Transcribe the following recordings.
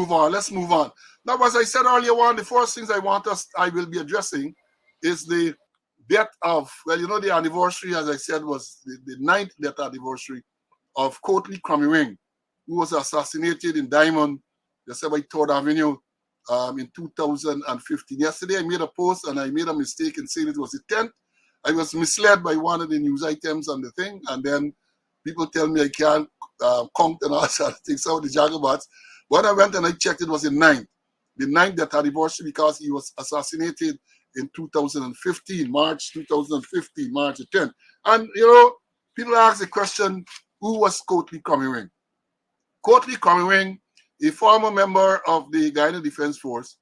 move on. Let's move on. Now, as I said earlier, one of the first things I will be addressing is the death of, well, you know, the anniversary, as I said, was the ninth death anniversary of Courtney Crum-Ewing, who was assassinated in Diamond, just by 3rd Avenue in 2015. Yesterday, I made a post and I made a mistake in saying it was the 10th. I was misled by one of the news items on the thing, and then people tell me I can't count and all sort of things, some of the jagabats. When I went and I checked, it was the 9th death anniversary, because he was assassinated in 2015, March 2015, March the 10th. And, you know, people ask the question, who was Courtney Crum-Ewing? Courtney Crum-Ewing, a former member of the Guyana Defense Force,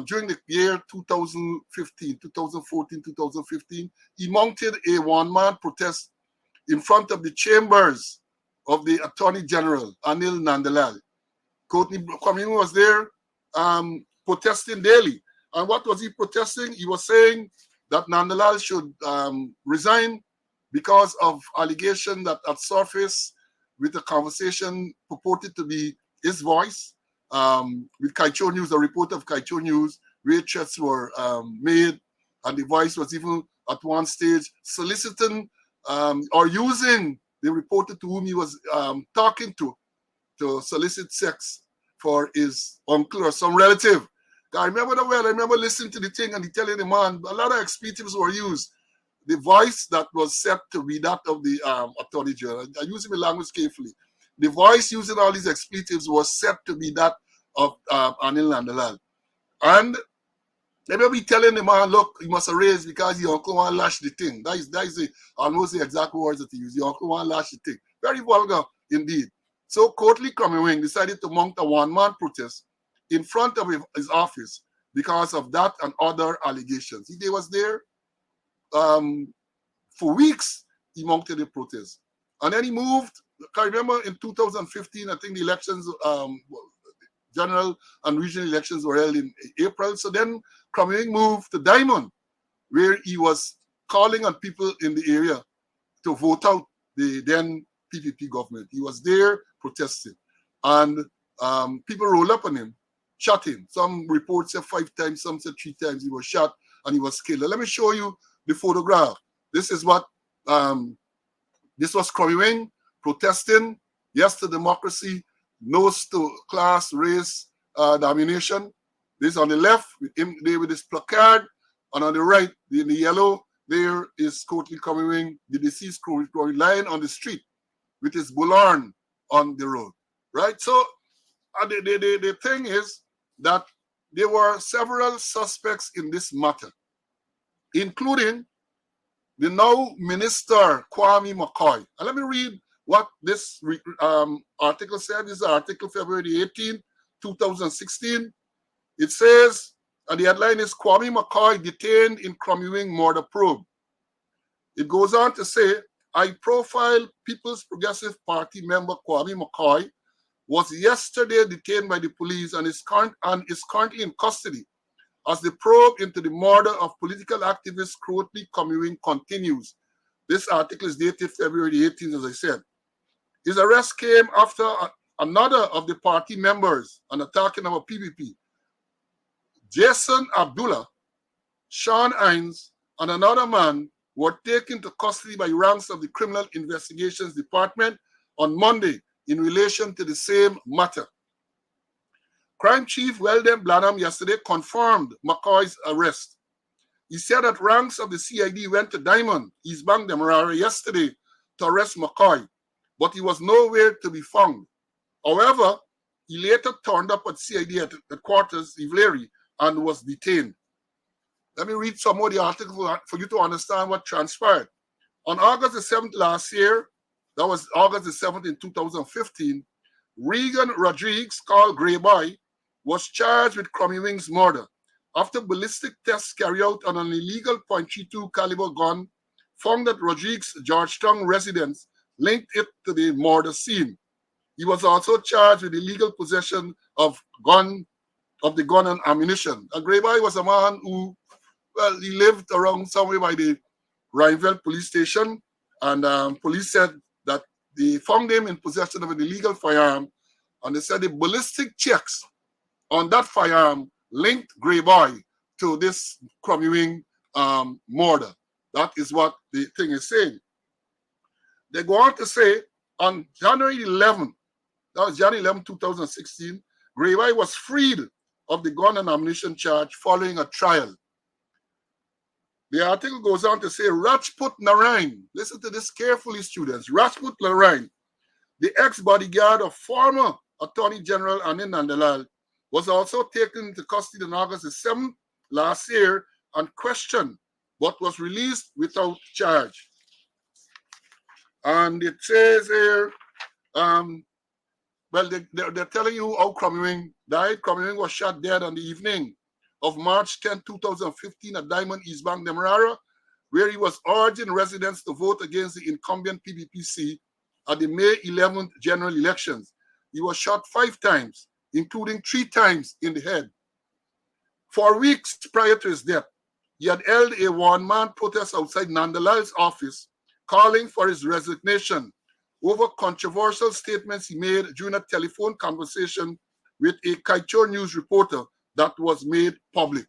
during the year 2015, 2014, 2015, he mounted a one-man protest in front of the chambers of the Attorney General, Anil Nandalal. Courtney Crum-Ewing was there protesting daily. And what was he protesting? He was saying that Nandalal should resign because of allegation that had surfaced with a conversation purported to be his voice with Kaicho News, a report of Kaicho News, where threats were made, and the voice was even at one stage soliciting or using the reporter to whom he was talking to solicit sex for his uncle or some relative. I remember that well. I remember listening to the thing and he telling the man a lot of expletives were used. The voice that was set to be that of the Attorney General, I use my language carefully. The voice using all these expletives was set to be that of Anil Nandalal. And they may be telling the man, look, you must erase because your uncle want to lash the thing. That is almost the exact words that he used. Your uncle want to lash the thing. Very vulgar indeed. So Courtney Crum-Ewing decided to mount a one-man protest in front of his office because of that and other allegations. He was there for weeks. He mounted a protest. And then he moved. I remember in 2015, I think the elections, general and regional elections were held in April. So then Crum-Ewing moved to Diamond, where he was calling on people in the area to vote out the then PPP government. He was there protesting. And people rolled up on him, shot him. Some reports said 5 times, some said 3 times he was shot and he was killed. Let me show you the photograph. This is what, this was Crum-Ewing protesting, yes to democracy, no to class, race, domination. This on the left, with him there with his placard, and on the right, in the yellow, there is Courtney Crum-Ewing, the deceased Courtney, lying on the street with his bullhorn on the road, right? So the thing is that there were several suspects in this matter, including the now Minister Kwame McCoy. And let me read what this article said. This is Article February 18, 2016. It says, and the headline is Kwame McCoy detained in Crum-Ewing murder probe. It goes on to say, high-profile People's Progressive Party member Kwame McCoy was yesterday detained by the police and is currently in custody as the probe into the murder of political activist Courtney Crum-Ewing continues. This article is dated February 18, as I said. His arrest came after another of the party members, and attacking our PPP, Jason Abdullah, Sean Hines, and another man were taken to custody by ranks of the Criminal Investigations Department on Monday in relation to the same matter. Crime Chief Weldon Blanham yesterday confirmed McCoy's arrest. He said that ranks of the CID went to Diamond, East Bank, Demerara yesterday to arrest McCoy, but he was nowhere to be found. However, he later turned up at CID at headquarters, Ivleri, and was detained. Let me read some more of the article for you to understand what transpired. On August the 7th last year, that was August the 7th in 2015, Regan Rodriguez, called Grey Boy, was charged with Crum-Ewing's murder after ballistic tests carried out on an illegal .32 caliber gun found at Rodriguez's Georgetown residence linked it to the murder scene. He was also charged with illegal possession of the gun and ammunition. And Grey Boy was a man who, well, he lived around somewhere by the Rhineville police station, and police said that they found him in possession of an illegal firearm And they said the ballistic checks on that firearm linked Grey Boy to this Crum-Ewing murder. That is what the thing is saying. They go on to say on January 11th, that was January 11, 2016, Grey Boy was freed of the gun and ammunition charge following a trial. The article goes on to say Rajput Narain, listen to this carefully, students. Rajput Narain, the ex-bodyguard of former Attorney General Anil Nandalal, was also taken into custody on August 7th last year and questioned, but was released without charge. And it says here, well, they're telling you how Crum-Ewing died. Crum-Ewing was shot dead on the evening of March 10, 2015 at Diamond East Bank, Demerara, where he was urging residents to vote against the incumbent PBPC at the May 11th general elections. He was shot 5 times, including 3 times in the head. For weeks prior to his death, he had held a one-man protest outside Nandalal's office, calling for his resignation over controversial statements he made during a telephone conversation with a Kaichor News reporter that was made public.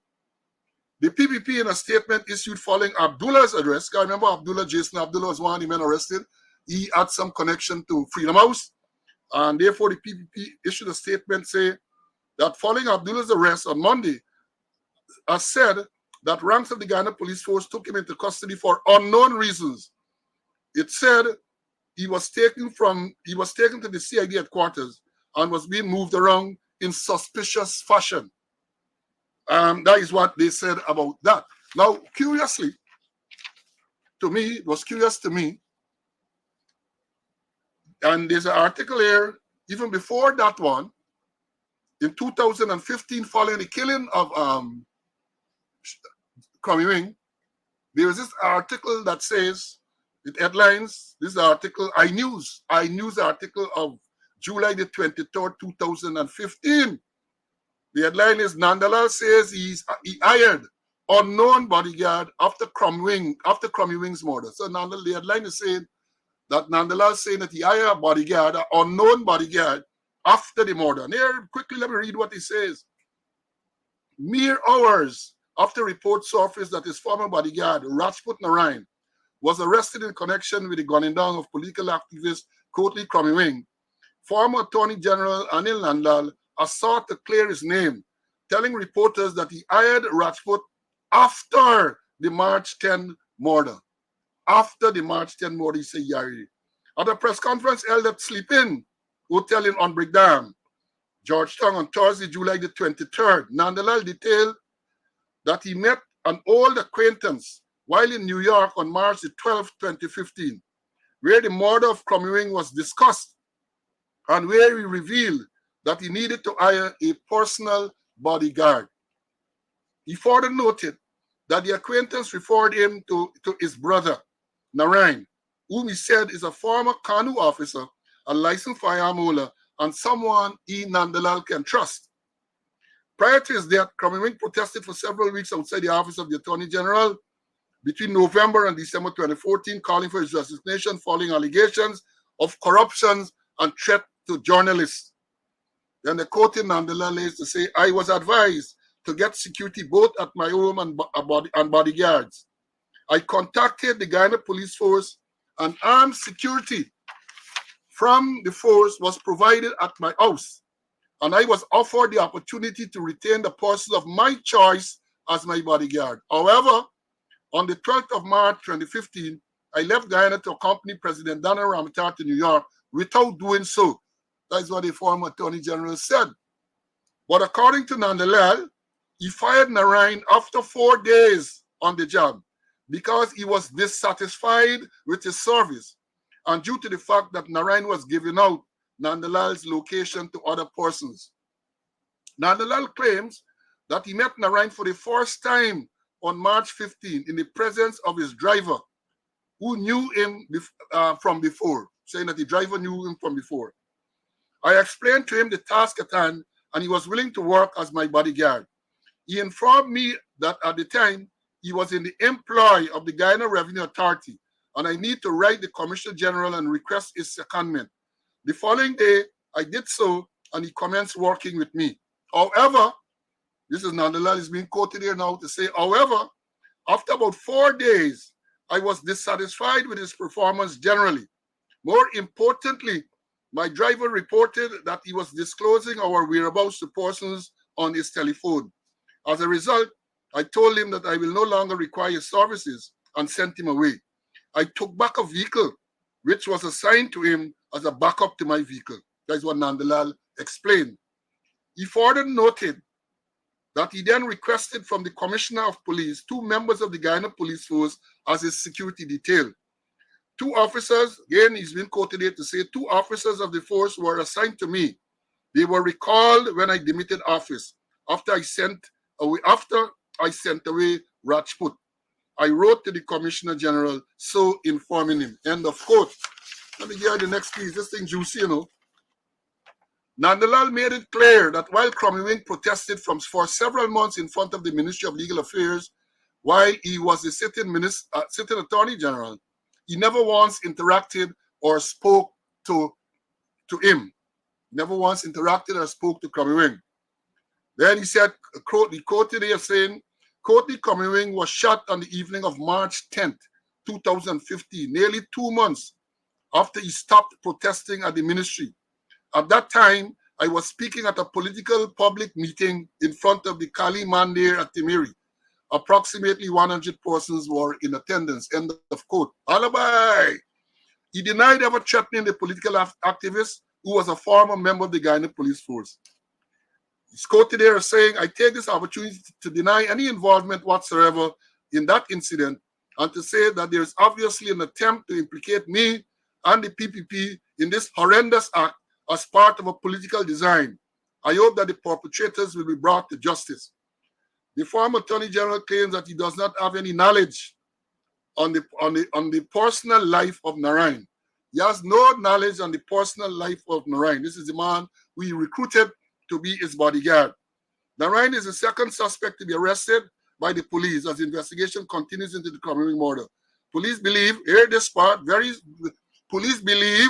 The PPP, in a statement issued following Abdullah's arrest, I remember Abdullah, Jason Abdullah was one of the men arrested. He had some connection to Freedom House, and therefore the PPP issued a statement saying that following Abdullah's arrest on Monday, has said that ranks of the Ghana police force took him into custody for unknown reasons. It said he was taken to the CID headquarters and was being moved around in suspicious fashion. That is what they said about that. Now, curiously, to me, it was curious to me, and there's an article here, even before that one, in 2015, following the killing of Crum-Ewing, there was this article that says, it headlines, this article, iNews article of July the 23rd, 2015. The headline is, Nandalal says he hired unknown bodyguard after Crum-Ewing's murder. So the headline is saying that Nandalal is saying that he hired a bodyguard, an unknown bodyguard, after the murder. And here, quickly, let me read what he says. Mere hours after reports surfaced that his former bodyguard, Rajput Narain, was arrested in connection with the gunning down of political activist Courtney Crum-Ewing, former Attorney General Anil Nandal has sought to clear his name, telling reporters that he hired Rajput after the March 10 murder. After the March 10 murder, he said Yari. At a press conference held at Sleep In Hotel in Onbrick Dam, Georgetown, on Thursday, July the 23rd, Nandalal detailed that he met an old acquaintance while in New York on March the 12th, 2015, where the murder of Crum-Ewing was discussed and where he revealed that he needed to hire a personal bodyguard. He further noted that the acquaintance referred him to his brother, Narain, whom he said is a former Kanu officer, a licensed firearm owner, and someone he, Nandalal, can trust. Prior to his death, Crum-Ewing protested for several weeks outside the office of the Attorney General between November and December 2014, calling for his resignation following allegations of corruption and threat to journalists. Then the quote in Nandalal is to say, I was advised to get security both at my home and bodyguards. I contacted the Ghana police force, and armed security from the force was provided at my house, and I was offered the opportunity to retain the person of my choice as my bodyguard. However, on the 12th of March 2015, I left Guyana to accompany President Daniel Ramaphosa to New York without doing so. That's what the former Attorney General said. But according to Nandalal, he fired Narain after 4 days on the job because he was dissatisfied with his service and due to the fact that Narain was giving out Nandalal's location to other persons. Nandalal claims that he met Narain for the first time on March 15 in the presence of his driver, who knew him from before, saying that the driver knew him from before. I explained to him the task at hand, and he was willing to work as my bodyguard. He informed me that at the time, he was in the employ of the Guyana Revenue Authority, and I need to write the Commissioner General and request his secondment. The following day, I did so, and he commenced working with me. However, this is Nandalal is being quoted here now to say, however, after about 4 days, I was dissatisfied with his performance generally. More importantly, my driver reported that he was disclosing our whereabouts to persons on his telephone. As a result, I told him that I will no longer require his services and sent him away. I took back a vehicle which was assigned to him as a backup to my vehicle. That is what Nandalal explained. He further noted that he then requested from the Commissioner of Police 2 members of the Guyana Police Force as his security detail. 2 officers, again, he's been quoted here to say 2 officers of the force were assigned to me. They were recalled when I demitted office after I sent away Rajput. I wrote to the Commissioner General, so informing him. End of quote. Let me get the next piece. This thing juicy, you know. Nandalal made it clear that while Crum-Ewing protested for several months in front of the Ministry of Legal Affairs, while he was the sitting Attorney General, he never once interacted or spoke to him. Never once interacted or spoke to Crum-Ewing. Then he said, he quoted here saying, Courtney Crum-Ewing was shot on the evening of March 10th, 2015, nearly 2 months after he stopped protesting at the ministry. At that time, I was speaking at a political public meeting in front of the Kali Mandir at Timiri. Approximately 100 persons were in attendance. End of quote. Alibi. He denied ever threatening the political activist who was a former member of the Guyana Police Force. He's quoted there as saying, I take this opportunity to deny any involvement whatsoever in that incident and to say that there is obviously an attempt to implicate me and the PPP in this horrendous act as part of a political design. I hope that the perpetrators will be brought to justice. The former Attorney General claims that he does not have any knowledge on the personal life of Narayan. He has no knowledge on the personal life of Narayan. This is the man who he recruited to be his bodyguard. Narayan is the second suspect to be arrested by the police as the investigation continues into the Crum-Ewing murder. Police believe, hear this part, police believe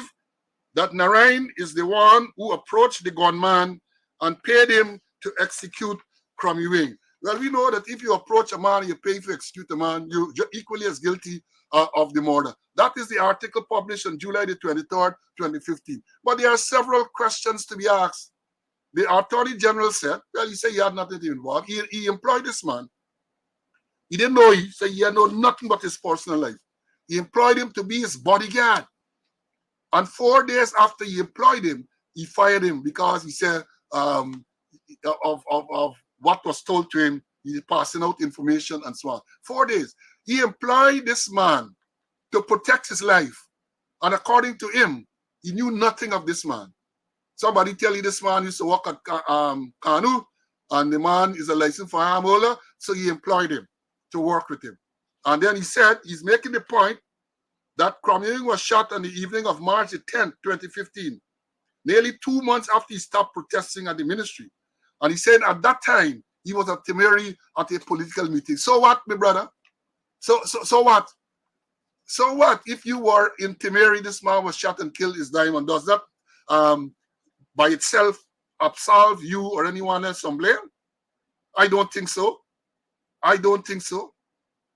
that Narayan is the one who approached the gunman and paid him to execute Crum-Ewing. Well, we know that if you approach a man, you pay to execute a man, you're equally as guilty of the murder. That is the article published on July the 23rd, 2015. But there are several questions to be asked. The Attorney General said, well, he said he had nothing to involve. He employed this man. He didn't know he said he had known nothing but his personal life. He employed him to be his bodyguard. And 4 days after he employed him, he fired him because he said of what was told to him, he's passing out information and so on. 4 days. He employed this man to protect his life. And according to him, he knew nothing of this man. Somebody tell you this man used to work at Kanu, and the man is a licensed firearm holder, so he employed him to work with him. And then he said, he's making the point that Crum-Ewing was shot on the evening of March 10th, 2015, nearly 2 months after he stopped protesting at the ministry. And he said at that time, he was at Timeri at a political meeting. So what, my brother? So what? So what if you were in Timeri, this man was shot and killed, is dying, and does that by itself absolve you or anyone else from blame? I don't think so. I don't think so.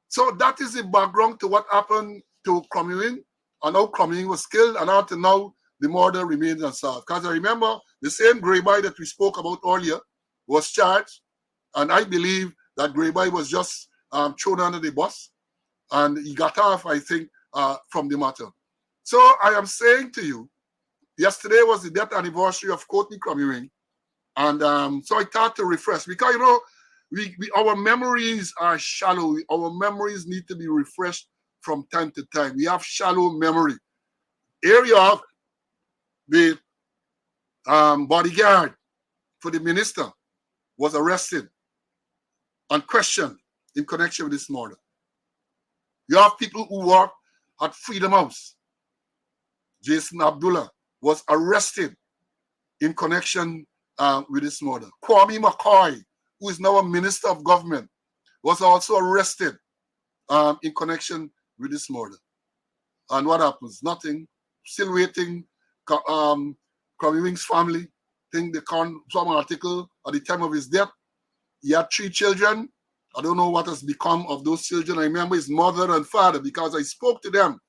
So that is the background to what happened to Crum-Ewing and how Crum-Ewing was killed, and until now the murder remains unsolved. Because I remember the same Greyboy that we spoke about earlier was charged, and I believe that Greyboy was just thrown under the bus, and he got off, I think, from the matter. So I am saying to you, yesterday was the death anniversary of Courtney Crum-Ewing, and so I thought to refresh, because you know, our memories are shallow. Our memories need to be refreshed from time to time. We have shallow memory. Here you have the bodyguard for the minister was arrested and questioned in connection with this murder. You have people who work at Freedom House. Jason Abdullah was arrested in connection with this murder. Kwame McCoy, who is now a minister of government, was also arrested in connection with this murder. And what happens? Nothing. Still waiting. Crum-Ewing's family think some article at the time of his death, he had 3 children. I don't know what has become of those children. I remember his mother and father because I spoke to them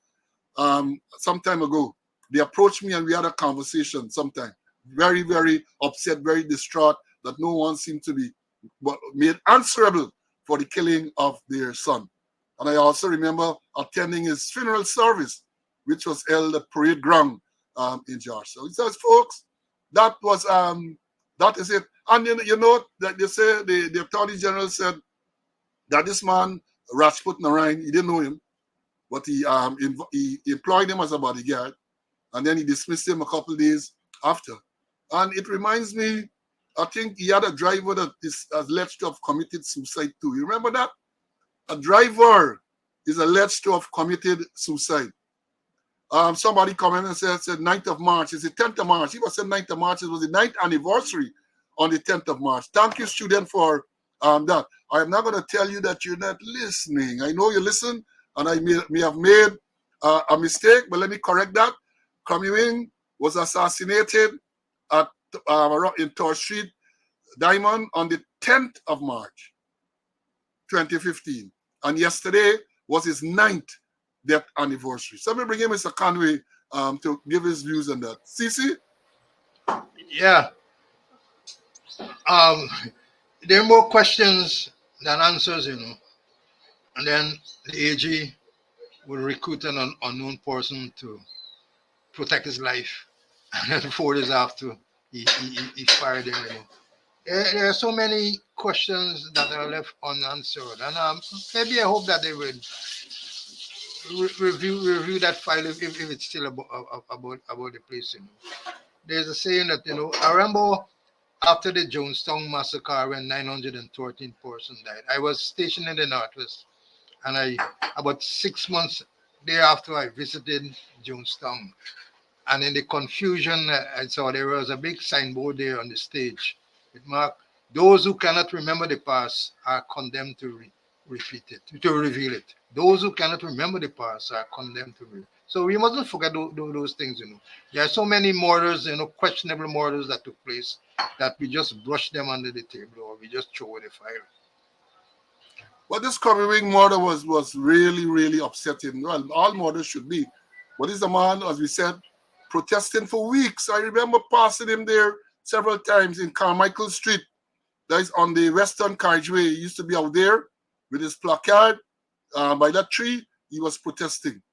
some time ago. They approached me and we had a conversation sometime. Very, very upset, very distraught that no one seemed to be made answerable for the killing of their son. And I also remember attending his funeral service, which was held at Parade Ground in George. So he says, folks, that is it. And you know that they say the Attorney General said that this man, Rajput Narayan, he didn't know him, but he employed him as a bodyguard, and then he dismissed him a couple of days after. And it reminds me, I think he had a driver that is alleged to have committed suicide too. You remember that? A driver is alleged to have committed suicide. Somebody commented and said 9th of March. It's the 10th of March. He was saying 9th of March. It was the 9th anniversary on the 10th of March. Thank you, student, for that. I am not going to tell you that you're not listening. I know you listen, and I may have made a mistake, but let me correct that. Crum-Ewing was assassinated in Tor Street, Diamond, on the 10th of March, 2015. And yesterday was his 9th death anniversary. So let me bring in Mr. Conway to give his views on that. Cece? Yeah. There are more questions than answers, you know. And then the AG will recruit an unknown person to protect his life. And then 4 days after, he fired him, you know. There are so many questions that are left unanswered. And maybe I hope that they will review that file if it's still about the place, you know. There's a saying that, you know, I remember after the Jonestown massacre when 913 persons died, I was stationed in the Northwest, and about 6 months thereafter I visited Jonestown, and in the confusion I saw there was a big signboard there on the stage. It marked, "Those who cannot remember the past are condemned to repeat it, to reveal it. Those who cannot remember the past are condemned to reveal it." So we mustn't forget those things, you know. There are so many murders, you know, questionable murders that took place that we just brush them under the table or we just throw away the file. Well, this Crum-Ewing murder was really, really upsetting. Well, all murders should be. But this is a man, as we said, protesting for weeks. I remember passing him there several times in Carmichael Street. That is on the Western Carriageway. He used to be out there with his placard by that tree. He was protesting,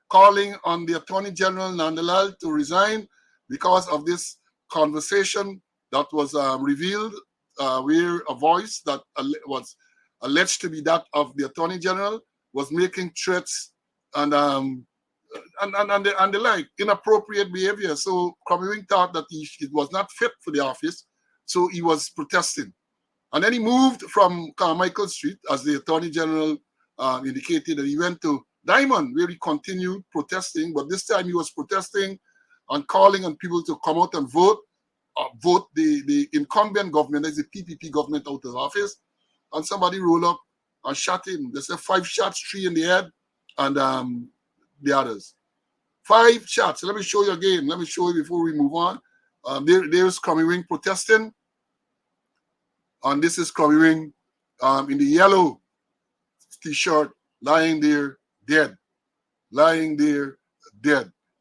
calling on the Attorney General Nandalal to resign because of this conversation that was revealed, where a voice that was alleged to be that of the Attorney General was making threats and the like, inappropriate behavior. So Crum-Ewing thought that it was not fit for the office, so he was protesting. And then he moved from Carmichael Street, as the Attorney General indicated, that he went to Diamond, where he continued protesting, but this time he was protesting and calling on people to come out and vote the incumbent government, that's the PPP government, out of office. And somebody rolled up and shot him. They said 5 shots, 3 in the head, and the others. 5 shots. Let me show you again. Let me show you before we move on. There's Crum-Ewing protesting. And this is Crum-Ewing in the yellow T-shirt, lying there dead.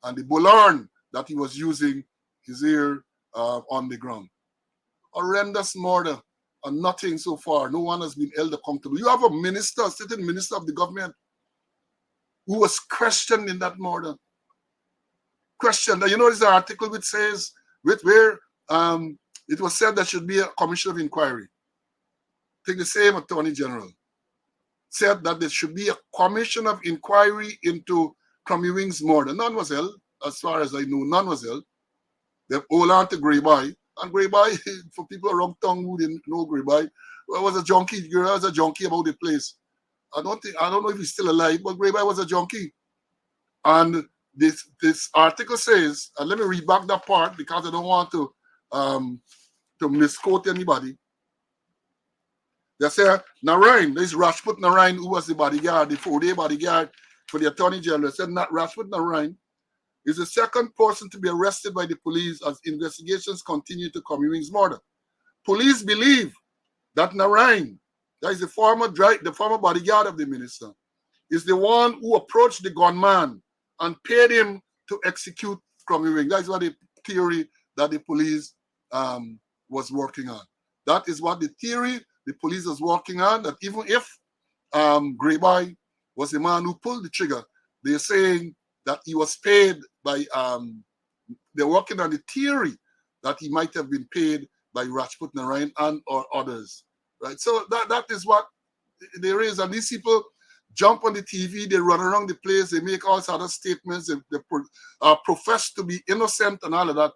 And the bullhorn that he was using is here on the ground. Horrendous murder, and nothing so far. No one has been held accountable. You have a minister, sitting minister of the government, who was questioned in that murder. Questioned. You know, there's an article which says, where it was said there should be a commission of inquiry. I think the same Attorney General said that there should be a commission of inquiry into Crum-Ewing's murder. None was held, as far as I know, none was held. They hold on to Greyboy. And Greyboy, for people around town who didn't know Greyboy, was a junkie. Greyboy was a junkie about the place. I don't know if he's still alive, but Greyboy was a junkie. And this article says, and let me read back that part because I don't want to misquote anybody. They say Narayan, this Rajput Narayan, who was the bodyguard, the 4-day bodyguard for the Attorney General, said Rajput Narayan is the second person to be arrested by the police as investigations continue to Crum-Ewing's murder. Police believe that Narain, that is the former bodyguard of the minister, is the one who approached the gunman and paid him to execute Crum-Ewing. That is what the theory that the police was working on. That is what the theory the police was working on, that even if Greyboy was the man who pulled the trigger, they're saying that he was paid by, they're working on the theory that he might have been paid by Rajput Narain and or others, right? So that is what there is. And these people jump on the TV, they run around the place, they make all sorts of statements, they profess to be innocent and all of that.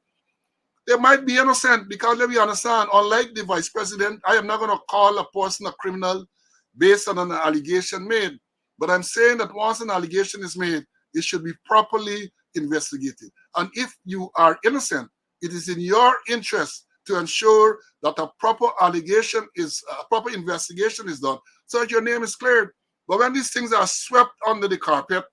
They might be innocent because, let me understand, unlike the vice president, I am not going to call a person a criminal based on an allegation made. But I'm saying that once an allegation is made, it should be properly investigated. And if you are innocent, it is in your interest to ensure that a proper investigation is done so that your name is cleared. But when these things are swept under the carpet,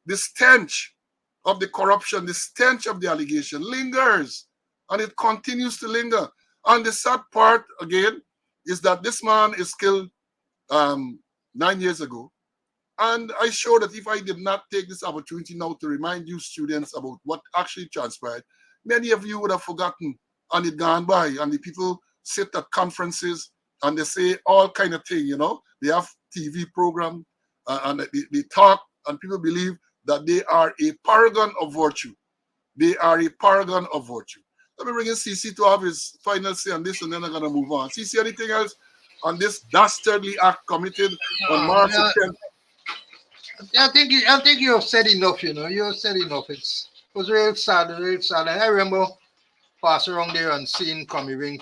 the stench of the corruption, the stench of the allegation lingers, and it continues to linger. And the sad part, again, is that this man is killed 9 years ago. And I show that if I did not take this opportunity now to remind you students about what actually transpired, many of you would have forgotten and it gone by. And the people sit at conferences and they say all kind of things, you know. They have TV program and they talk, and people believe that they are a paragon of virtue. They are a paragon of virtue. Let me bring in CC to have his final say on this, and then I'm going to move on. CC, anything else on this dastardly act committed on March 10th? I think you have said enough. You know, you have said enough. It was real sad, real sad. And I remember passing around there and seeing Crum-Ewing